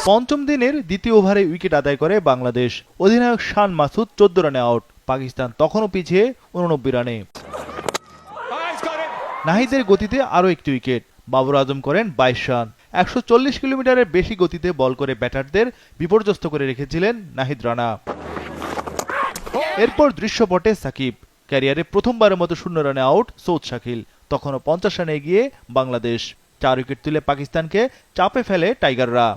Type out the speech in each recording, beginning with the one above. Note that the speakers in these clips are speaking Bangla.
পঞ্চম দিনের দ্বিতীয় ওভারে উইকেট আদায় করে বাংলাদেশ। অধিনায়ক শান মাসুদ 14 রানে আউট। পাকিস্তান তখনও পিছিয়ে 89 রানে। নাহিদের গতিতে আরও একটি উইকেট। বাবর আজম করেন 22 রান। 140 কিলোমিটারের বেশি গতিতে বল করে ব্যাটারদের বিপর্যস্ত করে রেখেছিলেন নাহিদ রানা। এরপর দৃশ্যপটে সাকিব। ক্যারিয়ারে প্রথমবারের মতো 0 রানে আউট সৌদ শাকিল। তখনও 50 রানে এগিয়ে বাংলাদেশ। 4 উইকেট তুলে পাকিস্তানকে চাপে ফেলে টাইগাররা।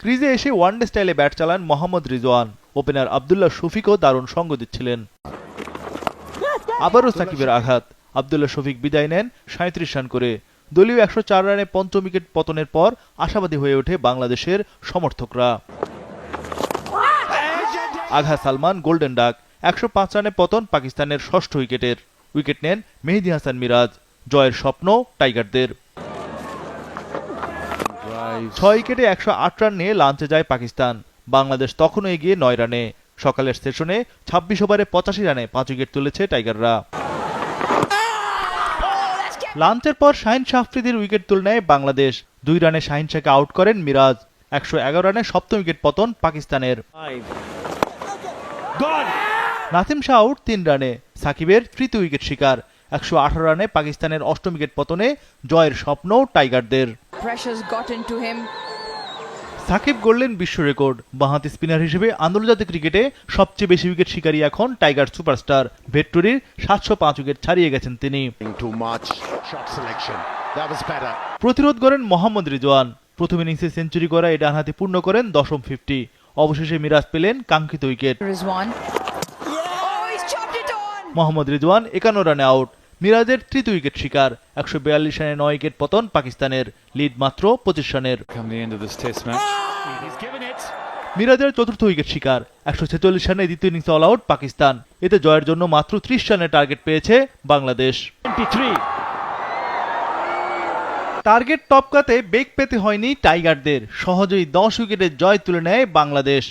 ক্রিজে এসে ওয়ানডে স্টাইলে ব্যাট চালান মোহাম্মদ রিজওয়ান। ওপেনার আব্দুল্লাহ শফিকও দারুণ সঙ্গ দিচ্ছিলেন। আবারও সাকিবের আঘাত। আব্দুল্লাহ শফিক বিদায় নেন 37 রান করে। দলীয় 104 রানে পঞ্চম উইকেট পতনের পর আশাবাদী হয়ে ওঠে বাংলাদেশের সমর্থকরা। আঘা সালমান গোল্ডেন ডাক। 105 রানে পতন পাকিস্তানের ষষ্ঠ উইকেটের। উইকেট নেন মেহেদী হাসান মিরাজ। জয়ের স্বপ্ন টাইগারদের। 6 উইকেটে 108 রান নিয়ে লাঞ্চে যায় পাকিস্তান। বাংলাদেশ তখনও এগিয়ে 9 রানে। সকালের সেশনে 26 ওভারে 85 রানে 5 উইকেট তুলেছে টাইগাররা। লাঞ্চের পর শাহিন শাহ আফ্রিদির উইকেট তুলে নেয় বাংলাদেশ। 2 রানে শাহিন শাহকে আউট করেন মিরাজ। 111 রানে সপ্তম উইকেট পতন পাকিস্তানের। নাসিম শাহ আউট 3 রানে। সাকিবের তৃতীয় উইকেট শিকার। 118 রানে পাকিস্তানের অষ্টম উইকেট পতনে জয়ের স্বপ্ন টাইগারদের। সাকিব গড়লেন বিশ্ব রেকর্ড। বাঁহাতি স্পিনার হিসেবে আন্তর্জাতিক ক্রিকেটে সবচেয়ে বেশি উইকেট শিকারী এখন টাইগার সুপারস্টার। ভেট্টুরির 705 উইকেট ছাড়িয়ে গেছেন তিনি। প্রতিরোধ করেন মোহাম্মদ রিজওয়ান। প্রথম ইনিংসে সেঞ্চুরি করা এই ডানহাতি পূর্ণ করেন দশম 50। অবশেষে মিরাজ পেলেন কাঙ্ক্ষিত উইকেট। মোহাম্মদ রিজওয়ান 51 রানে আউট। মিরাজের তৃতীয় উইকেট শিকার। 142 রানে 9 উইকেট পতন পাকিস্তানের। লিড মাত্র 25 রানের। মিরাজের চতুর্থ উইকেট শিকার। 146 রানে দ্বিতীয় ইনিংসে অল আউট পাকিস্তান। এতে জয়ের জন্য মাত্র 30 রানের টার্গেট পেয়েছে বাংলাদেশ। টার্গেট টপকাতে বেগ পেতে হয়নি টাইগারদের। সহজেই 10 উইকেটে জয় তুলে নেয় বাংলাদেশ।